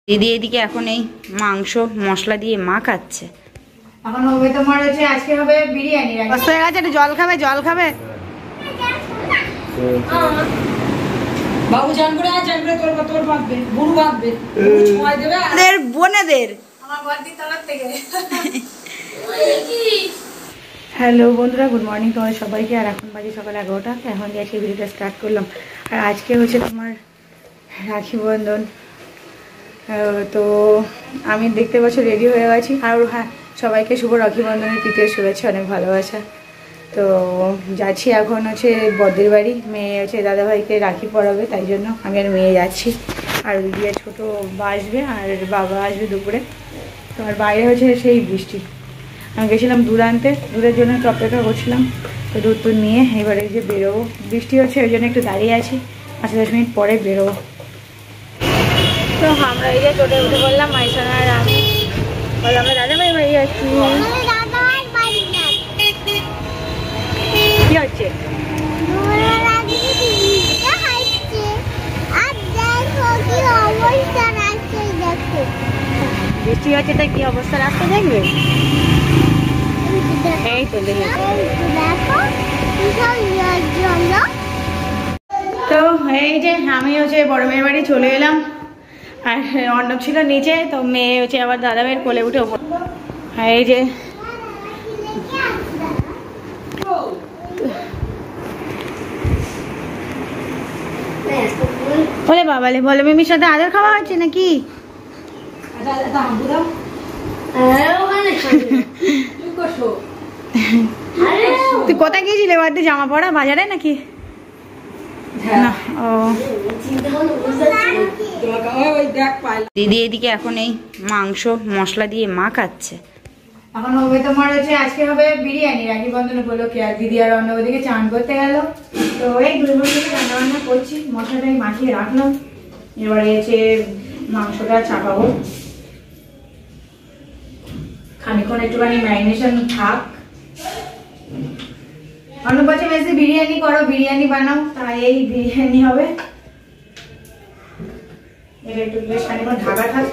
দিদি এদিকে এখন এই মাংস মশলা দিয়ে মাখাচ্ছে। এখন হবে তোমার হচ্ছে আজকে হবে বিরিয়ানি। কষ্ট হয়ে গেছে, একটু জল খাবে, জল খাবে। বাবু জান করে তোর বাঁধবে, বুড়ু বাঁধবে, ছুঁয়াই দেবে আমাদের বোনেদের। আমার বাড়ি তলার থেকে। হ্যালো বন্ধুরা, গুড মর্নিং তোমাদের সবাইকে। আর এখন বাজে সকাল 11টা। এখন দিয়ে আজকে ভিডিওটা স্টার্ট করলাম। আর আজকে হচ্ছে তোমার রাখি বন্ধন। তো আমি দেখতে পাচ্ছি রেডি হয়ে গেছি। আর হ্যাঁ, সবাইকে শুভ রাখি বন্ধনের তৃতীয় শুভেচ্ছা, অনেক ভালোবাসা। তো যাচ্ছি এখন হচ্ছে বদ্রির বাড়ি। মেয়ে হচ্ছে দাদাভাইকে রাখি পরাবে, তাই জন্য আমি আর মেয়ে যাচ্ছি। আর ওই দিয়ে ছোটো বা আসবে আর বাবা আসবে দুপুরে। তো আর বাইরে হচ্ছে সেই বৃষ্টি। আমি গেছিলাম দুধ আনতে, দুধের জন্য একটু অপেক্ষা করছিলাম। তো দুধ তো নিয়ে এবারে যে বেরোবো। বৃষ্টি হচ্ছে, ওই জন্য একটু দাঁড়িয়ে আছি। 5-10 মিনিট পরে বেরোবো। তো আমরা এই যে টোটে উঠে বললাম, মাইসানা আর আমি বললাম আমরা দাদাভাই বাড়ি যাচ্ছি। কি হচ্ছে? বৃষ্টি হচ্ছে, তাই কি অবস্থা রাস্তা দেখবে? এই তো দেখি। তো এই যে আমি হচ্ছে বড় মেয়ের বাড়ি চলে এলাম। আর অর্ণব ছিল নিচে, তো মেয়ে হচ্ছে আবার দাদাভাইয়ের কোলে উঠে ওপর। হ্যাঁ এই যে বলে বাবালে, বলে মিমির সাথে আদর খাওয়া হচ্ছে নাকি? তুই কোথায় গিয়েছিলে বাড়িতে? জামা পড়া বাজারে নাকি? ও দিদি এদিকে এখন এই মাংস মশলা দিয়ে মাখাচ্ছে। এখন হবে তোমার হচ্ছে আজকে হবে বিরিয়ানি রাখি বন্ধন উপলক্ষে। আর দিদি আর অন্য ওদিকে চান করতে গেল। তো এই 2 বছর থেকে রান্না বান্না করছি, মশলাটা মাখিয়ে রাখলাম। এবারে হচ্ছে মাংসটা চাপাবো, খানিক্ষণ একটুখানি ম্যারিনেশন থাক। অন্য বছর এসে বিরিয়ানি করো, বিরিয়ানি বানাও, তাই এই বিরিয়ানি হবে। এটা একটু বেশ খানিক্ষণ ঢাকা থাক।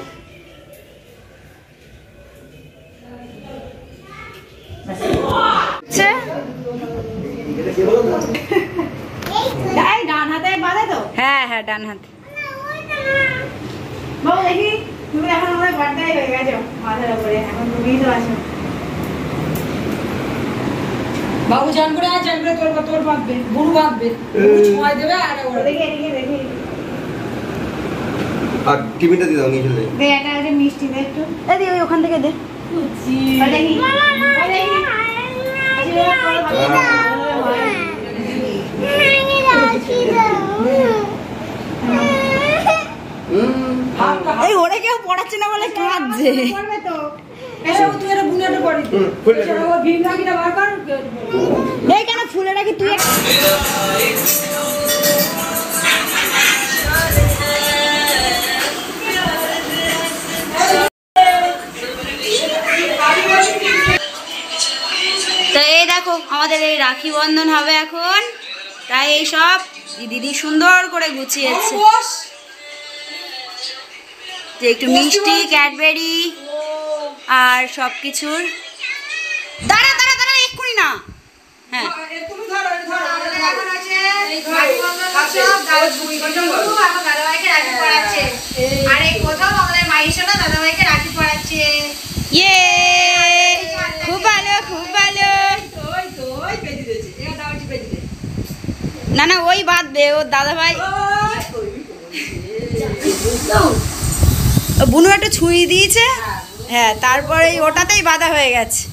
ডান হাতে বাঁধে তো? হ্যাঁ হ্যাঁ, ডান হাতে। বাবু দেখি, তুমি এখন আমাদের বার্থডে হয়ে গেছো মাথার উপরে, এখন তুমিই তো আছো। বাবু জান করে তোর বাঁধবে, বুড়ু বাঁধবে, ছুঁয়াই দেবে আর দেখি এদিকে দেখি। আর টিভিটা দিয়ে দাও, নিয়ে চলে দে এটা আছে মিষ্টি দে একটু। এই ওই ওখান থেকে দে। কুচি দেখি এই ওরে কেউ পড়াচ্ছে না বলে কাঁদছে। এই কেন ফুলে রাখি তুই? তো এই দেখো আমাদের এই রাখি বন্ধন হবে এখন, তাই এই সব দিদি সুন্দর করে গুছিয়েছে। একটু মিষ্টি, ক্যাডবেরি আর সব কিছুর। দাঁড়া দাঁড়া দাঁড়া, এক্ষুনি না। হ্যাঁ ইয়ে, খুব ভালো খুব ভালো। না না, ওই বাঁধবে ওর দাদা ভাই। বুনু একটা ছুঁই দিয়েছে, হ্যাঁ, তারপরে ওটাতেই বাঁধা হয়ে গেছে।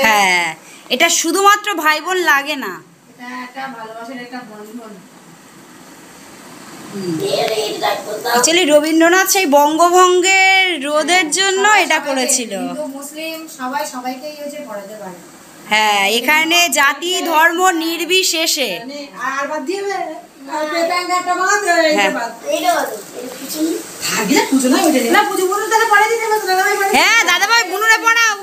হ্যাঁ, এটা শুধুমাত্র ভাই বোন লাগে না, অ্যাকচুয়ালি রবীন্দ্রনাথ সেই বঙ্গভঙ্গের রোধের জন্য এটা করেছিল। মুসলিম সবাই সবাইকেই হচ্ছে পড়াতে পারে। হ্যাঁ, এখানে জাতি ধর্ম নির্বিশেষে। আর বাদ দিয়ে হ্যাঁ দাদা ভাই বুনুরে পড়াও।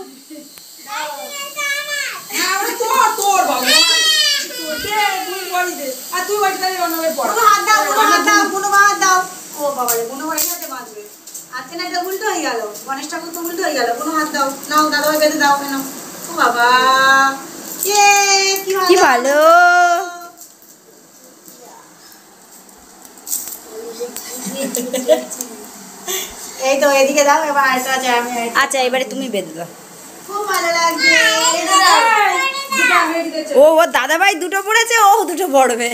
উল্টো হয়ে গেল, গণেশ ঠাকুর তো উল্টো হয়ে গেল। কোনো হাত দাও, নাও দাদা ভাই বেঁধে দাও কেন। ও বাবা কি ভালো। এই তো এদিকে দাও, এবার আরেকটা আছে। আমি আচ্ছা এবারে তুমি বেঁধে দাও। খুব ভালো লাগছে। ও ও দাদা ভাই দুটো পড়েছে, ও দুটো পড়বে।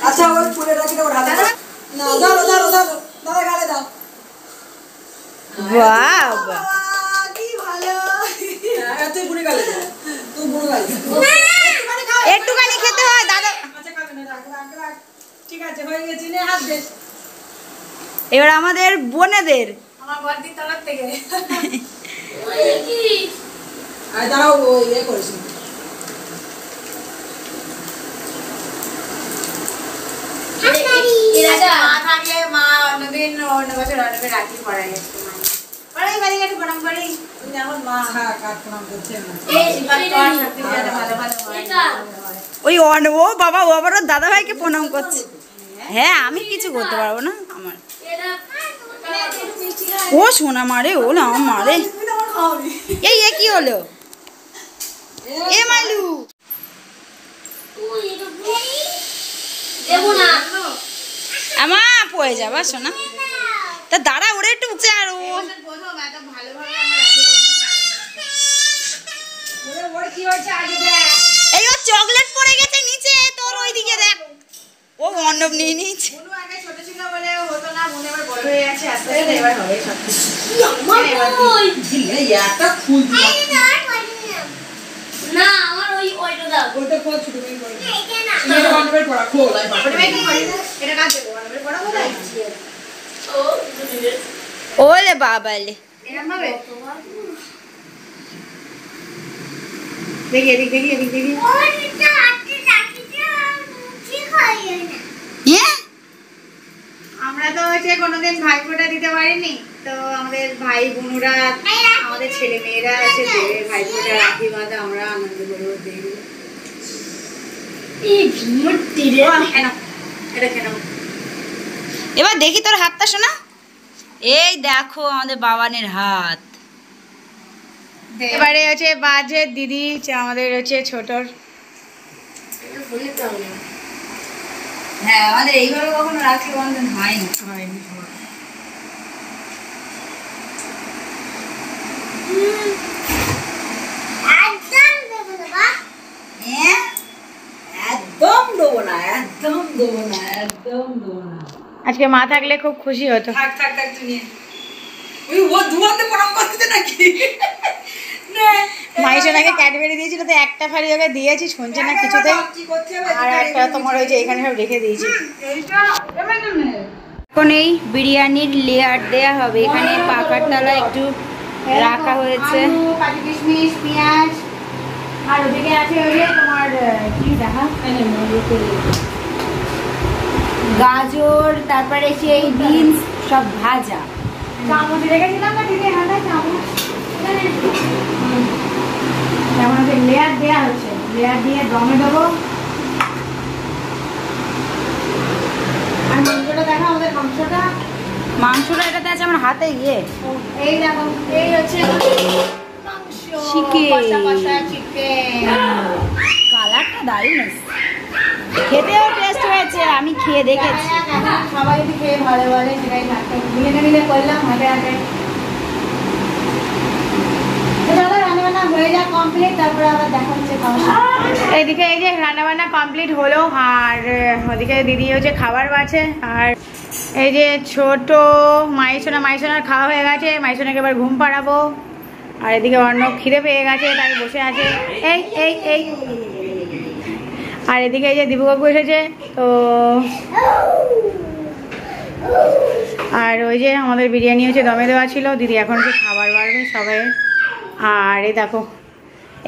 আচ্ছা ওই ফুলে রাখি দাও, রাখা দাও। নাও দাও দাও দাও দাও গালে দাও। বাহ কি ভালো। তুই বুড়ি গালে দাও, তুই বুড়ি গালে একটুখানি খেতে হয় দাদা। আচ্ছা খাবে না, রাখ রাখ রাখ। ঠিক আছে হয়ে গেছে, নে হাত দে। এবার আমাদের বোনেদের আমার বড়দি তলার থেকে। ওই কি আই দাঁড়াও, ওই এ করিস। মা থাকলে মা অন্যদিন অন্য বছর অন্যদিন রাখি পড়াই একটু মানে পড়াই বাড়ি গেছে প্রণাম করি। তুমি এখন মা কাট প্রণাম করছে না। এই সত্যি ভালো ভালো ভালো হয়। ওই ও বাবা ও আবার ওর দাদা ভাইকে প্রণাম করছে। হ্যাঁ আমি কিছু করতে পারবো না আমার। ও সোনা মারে, ও না মারে। এই এ কি হলো? এ মাইলু আমা পড়ে যাবা সোনা। তা দাঁড়া ওরে একটু উঠছে। আর ও এই ও চকলেট পড়ে গেছে নিচে তোর, ওইদিকে দেখ। ও মণ্ডপ নিয়ে নিয়েছে। ছোট ছিল বলে হতো না, মনে এবার বড় হয়ে গেছে, আস্তে আস্তে এবার হবে সব কিছু। না আমার ওই ওইটা দাও। ওইটা খোল, ছোট মেয়ে করে এটা বানবের পড়া খোল। ছোট মেয়ে কি করে এটা কাজ দেবো, বানবের পড়া কোথায়? ও দুদিনের ওলে বাবালে এরকম ভাবে দেখি এদিক দেখি এদিক দেখি। ওইটা আটকে রাখিটা ঠিক হয় না। হ্যাঁ আমরা তো হচ্ছে কোনোদিন ভাইফোঁটা দিতে পারিনি, তো আমাদের ভাই বোনরা আমাদের ছেলে মেয়েরা এসে দেবে ভাইফোঁটা, রাখি বাঁধা, আমরা আনন্দ করে দিই। এই মুট্টি রে কেন এটা কেন? এবার দেখি তোর হাতটা শোনা। এই দেখো আমাদের বাবানের হাত। এবারে হচ্ছে বাজে দিদি, আমাদের হচ্ছে ছোটর। হ্যাঁ আমাদের এইভাবে কখনো রাখি বন্ধন হয়নি। একদম দেবো না বা। হ্যাঁ একদম দেবো না, একদম দেবো না, একদম দেবো না। আজকে মা থাকলে খুব খুশি হতো। থাক থাক থাক তুই নিয়ে। ওই ও দুয়াতে প্রণাম করতে নাকি? মাইশোনাকে ক্যাডবেরি দিয়েছিল, তো একটা ফাড়ি ওকে দিয়েছি, শুনছে না কিছুতে। আর একটা তোমার ওই যে এখানে সব রেখে দিয়েছি। এখন এই বিরিয়ানির লেয়ার দেয়া হবে। এখানে পাকার তলা একটু রাখা হয়েছে। আলু, কাজু কিশমিশ, পেঁয়াজ, আর ওদিকে আছে ওই যে তোমার কি দেখা গাজর, তারপরে সেই বিনস সব ভাজা। চামচ রেখেছিলাম না দিদি, হাতে চামচ। যেমন হচ্ছে লেয়ার দেওয়া হচ্ছে, লেয়ার দিয়ে দমে দেবো। আর মাংসটা দেখো, আমাদের মাংসটা এটাতে আছে আমার হাতে গিয়ে। এই দেখো, এই হচ্ছে মাংস, চিকেন। কষা কষা চিকেন। কালারটা দারুণ এসেছে, খেতেও টেস্ট হয়েছে, আমি খেয়ে দেখেছি। সবাই যদি খেয়ে ভালো বলে সেটাই থাকতো, মিলে মিলে করলাম হাতে হাতে। রান্নাবান্না হয়ে যা কমপ্লিট, তারপরে আবার দেখা হচ্ছে খাওয়া। এইদিকে এই যে রান্নাবান্না কমপ্লিট হলো, আর ওদিকে দিদি হচ্ছে খাবার বাছে। আর এই যে ছোট মাইসোনার খাওয়া হয়ে গেছে, মাইসোনাকে এবার ঘুম পাড়াবো। আর এদিকে অর্ণব খিদে পেয়ে গেছে, তাই বসে আছে। এই এই এই আর এদিকে এই যে দীপুবাবু এসেছে তো। আর ওই যে আমাদের বিরিয়ানি হচ্ছে দমে দেওয়া ছিল, দিদি এখন হচ্ছে খাবার বাড়বে সবাই। আর এই দেখো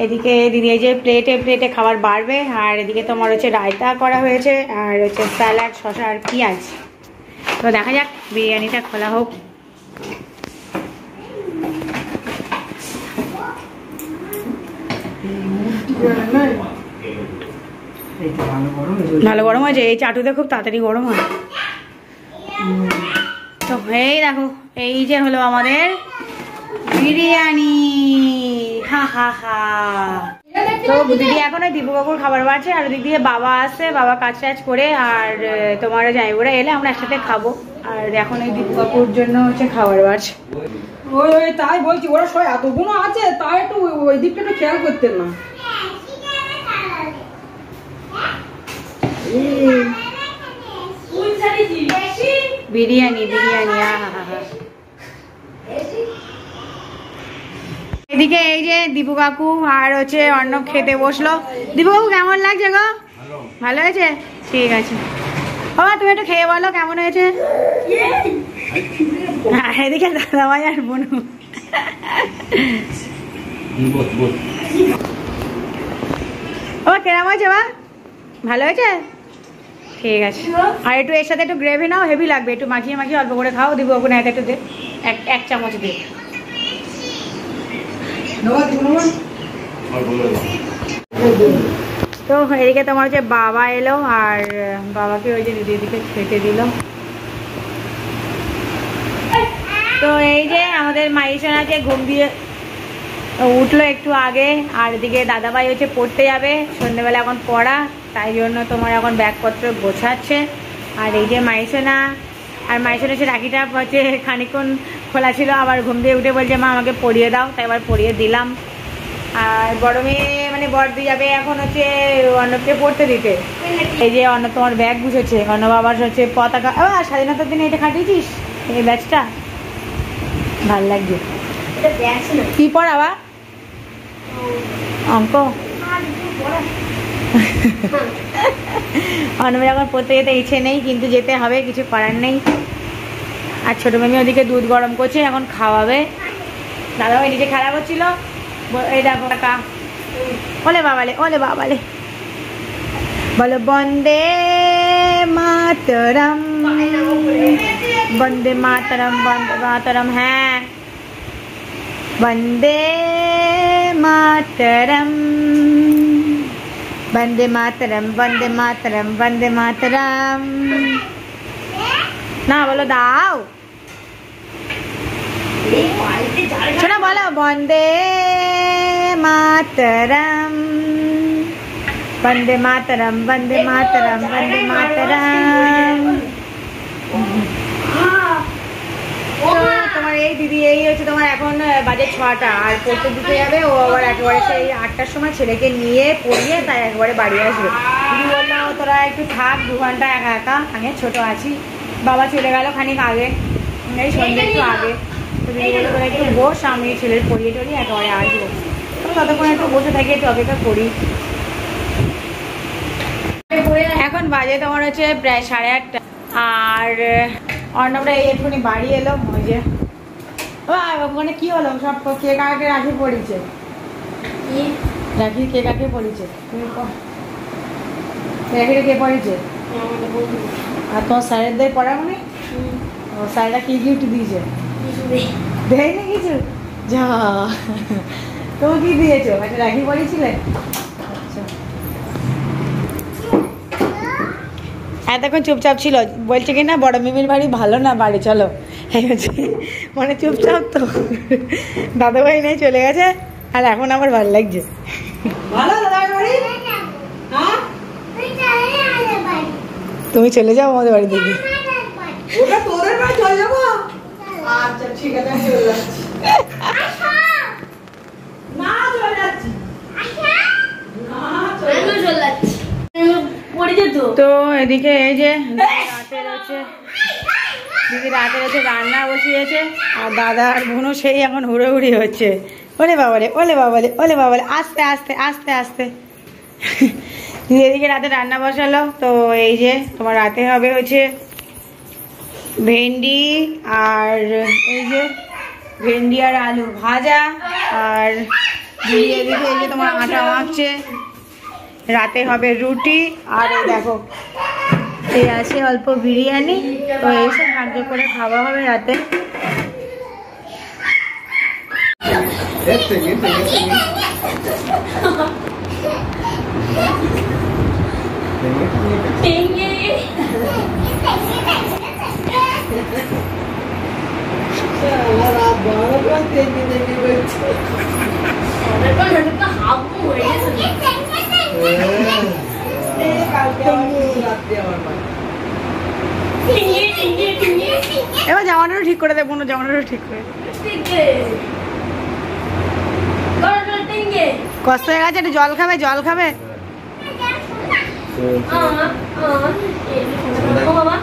এদিকে দিদি এই যে প্লেটে প্লেটে খাবার বাড়বে, আর এদিকে তোমার হচ্ছে রায়তা করা হয়েছে, আর হচ্ছে স্যালাড, শসা আর পেঁয়াজ। তো দেখা যাক বিরিয়ানিটা খোলা হোক। ভালো গরম হয়েছে, এই চাটুতে খুব তাড়াতাড়ি গরম হয়। তো এই দেখো, এই যে হলো আমাদের বিরিয়ানি। হা হা হা। তো দিদি এখন ওই দীপুবাবুর খাবার বাড়ছে, আর ওদিক দিয়ে বাবা আসছে, বাবা কাজ টাজ করে আর তোমার জামাইবুড়া এলে আমরা একসাথে খাবো। আর এখন ওই দীপুবাবুর জন্য হচ্ছে খাবার বাড়ছে। ওই তাই বলছি, ওরা সবাই এতগুলো আছে, তাই একটু ওই দিকটা একটু খেয়াল করতেন না। বিরিয়ানি বিরিয়ানি, আহা হা হা। এদিকে এই যে দীপু কাকু আর হচ্ছে অর্ণব খেতে বসলো। দীপু কাকু কেমন লাগছে গো? ভালো হয়েছে, ঠিক আছে। বাবা তুমি একটু খেয়ে বলো কেমন হয়েছে। এদিকে দাদা ভাই আর বোনু। বাবা কেমন হয়েছে? বা ভালো হয়েছে, ঠিক আছে। আর একটু এর সাথে একটু গ্রেভি নাও, হেভি লাগবে, একটু মাখিয়ে মাখিয়ে অল্প করে খাও। দিব ওখানে একটু দে, এক চামচ দে। তো এদিকে তোমার হচ্ছে বাবা এলো, আর বাবাকে ওই যে দিদিকে খেতে দিল। তো এই যে আমাদের মাইশোনা যে ঘুম দিয়ে উঠলো একটু আগে, আর এদিকে দাদাভাই হচ্ছে পড়তে যাবে, সন্ধ্যেবেলা এখন পড়া, তাই জন্য তোমার এখন ব্যাগপত্র গোছাচ্ছে। আর এই যে মাইশোনা, আর মাইশোনা হচ্ছে রাখিটা হচ্ছে খানিকক্ষণ খোলা ছিল, আবার ঘুম দিয়ে উঠে বলছে মা আমাকে পড়িয়ে দাও, তাই এবার পড়িয়ে দিলাম। আর বড় মেয়ে মানে বড়দি যাবে এখন হচ্ছে অর্ণবকে পড়তে দিতে। এই যে অর্ণব তোমার ব্যাগ গুছেছে, অর্ণব আবার হচ্ছে পতাকা, স্বাধীনতার দিনে এটা খাটিয়েছিস এই ব্যাগটা, ভাল লাগছে। কি পড়াবা? অঙ্ক। অর্ণবের এখন পড়তে যেতে ইচ্ছে নেই, কিন্তু যেতে হবে, কিছু করার নেই। আর ছোট মেয়ে ওদিকে দুধ গরম করছে, এখন খাওয়াবে। দাদাভাই নিজে খেলা করছিল, এই দেখো কাকা। ওলে বাবালে, ওলে বাবালে, বলো বন্দে মাতরম, বন্দে মাতরম, বন্দে মাতরম। হ্যাঁ, বন্দে মাতরম, বন্দে মাতরম, বন্দে মাতরম, বন্দে মাতরম। না বলো দাও, শোনা বলো বন্দে মাতরম, বন্দে মাতরম, বন্দে মাতরম, বন্দে মাতরম। তোমার এই দিদি এই হচ্ছে তোমার এখন বাজে 6টা, আর পড়তে দিতে যাবে। ও আবার একেবারে সেই 8টার সময় ছেলেকে নিয়ে পড়িয়ে তাই একবারে বাড়ি আসবে। দিদি বললো তোরা একটু থাক 2 ঘন্টা একা একা, আমি ছোট আছি। বাবা চলে গেল খানিক আগে, এই সন্ধ্যে একটু আগে। তো দিদি বললো তোরা একটু বস, আমি ছেলের পড়িয়ে টড়িয়ে একেবারে আসবো। তো ততক্ষণ একটু বসে থাকি, একটু অপেক্ষা করি। এখন বাজে তোমার হচ্ছে প্রায় 8:30, আর অর্ণবরা এই এক্ষুনি বাড়ি এলো। ওই যে ওখানে কি হলো, সব কে কাকে রাখি পড়িছে, রাখি কে কাকে পড়িছে, তুমি রাখিটা কে পড়িছে? আর তোমার স্যারেরদের পড়া মানে স্যাররা কি গিফট দিয়েছে? দেয়নি কিছু? যা, তুমি কি দিয়েছো? একটা রাখি পড়িয়েছিলে? আচ্ছা, এতক্ষণ চুপচাপ ছিল, বলছে কি না বড় মিমির বাড়ি ভালো না, বাড়ি চলো। মানে চুপচাপ তো, দাদাভাই নেই চলে গেছে, আর এখন আমার ভালো লাগছে। তুমি চলে যাও আমাদের বাড়ি থেকে। আচ্ছা ঠিক আছে, আমি চলে যাচ্ছি। না চলে যাচ্ছি, তো এদিকে এই যে রাতে রয়েছে, দিদি রাতে রয়েছে রান্না বসিয়েছে, আর দাদা আর বোনও সেই এখন হুড়োহুড়ি হচ্ছে। ওলে বাবালে, ওলে বাবালে, ওলে বাবালে, আস্তে আস্তে আস্তে আস্তে। দিদি এদিকে রাতে রান্না বসালো। তো এই যে তোমার রাতে হবে হচ্ছে ভেন্ডি, আর এই যে ভেন্ডি আর আলু ভাজা, আর বিড়ি এদিকে এই যে তোমার আটা মাখছে, রাতে হবে রুটি, আর এই দেখো এই আছে অল্প বিরিয়ানি। তো এইসব ভাগ্য করে খাওয়া হবে রাতে। এবার জামাটাও ঠিক করে দেবো, জামাটাও ঠিক করে। কষ্ট হয়ে গেছে, একটু জল খাবে, জল খাবে। বাবা